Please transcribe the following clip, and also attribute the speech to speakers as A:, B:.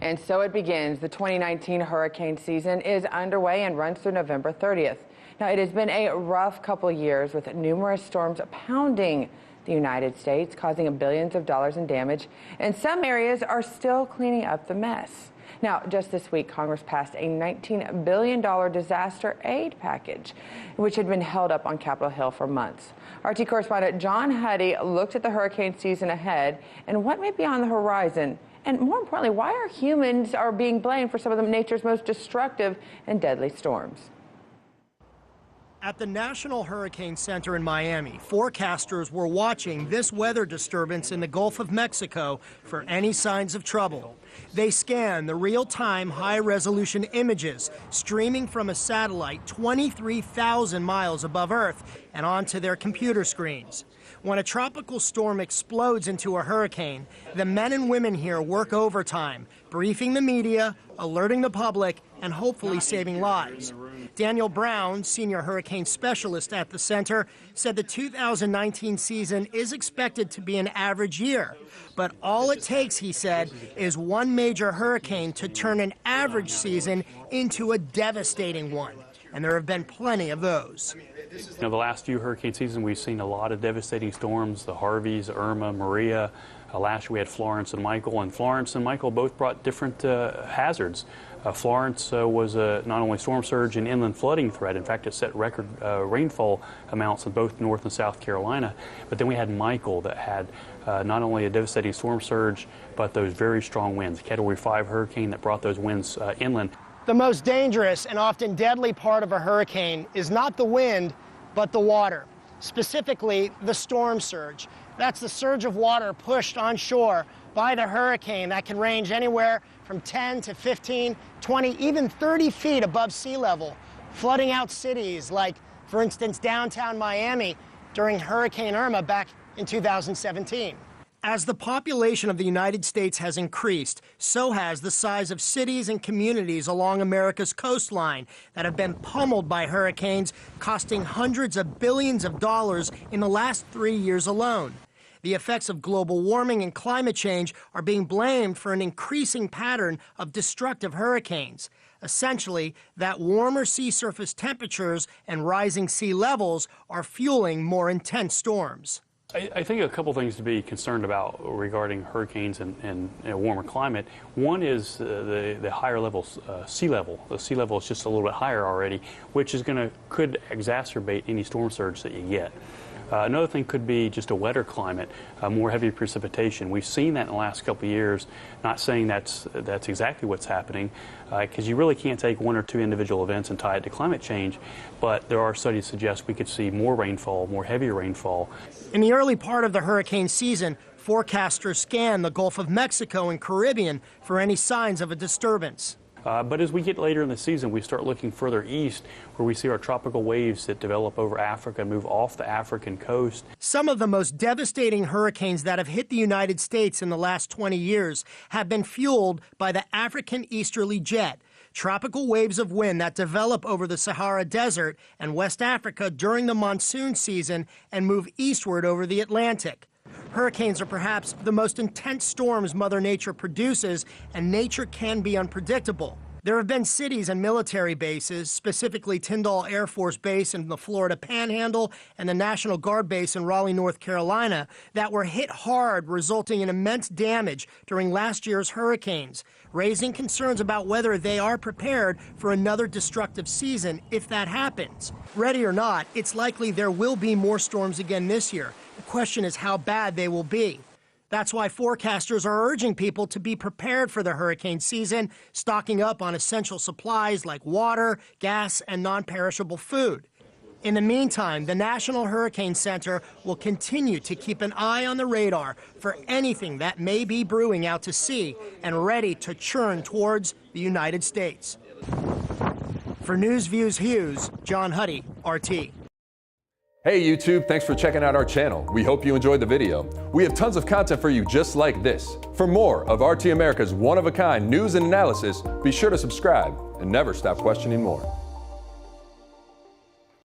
A: And so it begins. The 2019 hurricane season is underway and runs through November 30th. Now, it has been a rough couple years with numerous storms pounding the United States, causing billions of dollars in damage, and some areas are still cleaning up the mess. Now, just this week, Congress passed a $19 billion disaster aid package, which had been held up on Capitol Hill for months. RT correspondent John Huddy looked at the hurricane season ahead and what may be on the horizon. And more importantly, why are humans being blamed for some of nature's most destructive and deadly storms?
B: At the National Hurricane Center in Miami, forecasters were watching this weather disturbance in the Gulf of Mexico for any signs of trouble. They scan the real-time high-resolution images streaming from a satellite 23,000 miles above Earth and onto their computer screens. When a tropical storm explodes into a hurricane, the men and women here work overtime, briefing the media, alerting the public, and hopefully saving lives. Daniel Brown, senior hurricane specialist at the center, said the 2019 season is expected to be an average year. But all it takes, he said, is one major hurricane to turn an average season into a devastating one. And there have been plenty of those.
C: You know, the last few hurricane seasons, we've seen a lot of devastating storms, the Harveys, Irma, Maria. Last year we had Florence and Michael, and Florence and Michael both brought different hazards. Florence was not only storm surge and inland flooding threat. In fact, it set record rainfall amounts in both North and South Carolina. But then we had Michael that had not only a devastating storm surge, but those very strong winds. Category 5 hurricane that brought those winds inland.
B: The most dangerous and often deadly part of a hurricane is not the wind, but the water, specifically the storm surge. That's the surge of water pushed on shore by the hurricane that can range anywhere from 10 to 15, 20, even 30 feet above sea level, flooding out cities like, for instance, downtown Miami during Hurricane Irma back in 2017. As the population of the United States has increased, so has the size of cities and communities along America's coastline that have been pummeled by hurricanes, costing hundreds of billions of dollars in the last 3 years alone. The effects of global warming and climate change are being blamed for an increasing pattern of destructive hurricanes. Essentially, that warmer sea surface temperatures and rising sea levels are fueling more intense storms.
C: I think a couple things to be concerned about regarding hurricanes and a warmer climate. One is the higher level sea level. The sea level is just a little bit higher already, which is could exacerbate any storm surge that you get. Another thing could be just a wetter climate, more heavy precipitation. We've seen that in the last couple of years. Not saying that's exactly what's happening, because you really can't take one or two individual events and tie it to climate change. But there are studies that suggest we could see more rainfall, more heavier rainfall.
B: In the early part of the hurricane season, forecasters scan the Gulf of Mexico and Caribbean for any signs of a disturbance.
C: But as we get later in the season, we start looking further east, where we see our tropical waves that develop over Africa and move off the African coast.
B: Some of the most devastating hurricanes that have hit the United States in the last 20 years have been fueled by the African easterly jet, tropical waves of wind that develop over the Sahara Desert and West Africa during the monsoon season and move eastward over the Atlantic. Hurricanes are perhaps the most intense storms Mother Nature produces, and nature can be unpredictable. There have been cities and military bases, specifically Tyndall Air Force Base in the Florida Panhandle and the National Guard Base in Raleigh, North Carolina, that were hit hard, resulting in immense damage during last year's hurricanes, raising concerns about whether they are prepared for another destructive season if that happens. Ready or not, it's likely there will be more storms again this year. The question is how bad they will be. That's why forecasters are urging people to be prepared for the hurricane season, stocking up on essential supplies like water, gas, and non-perishable food. In the meantime, the National Hurricane Center will continue to keep an eye on the radar for anything that may be brewing out to sea and ready to churn towards the United States. For News.Views.Hughes, John Huddy, RT.
D: Hey YouTube, thanks for checking out our channel. We hope you enjoyed the video. We have tons of content for you just like this. For more of RT America's one-of-a-kind news and analysis, be sure to subscribe and never stop questioning more.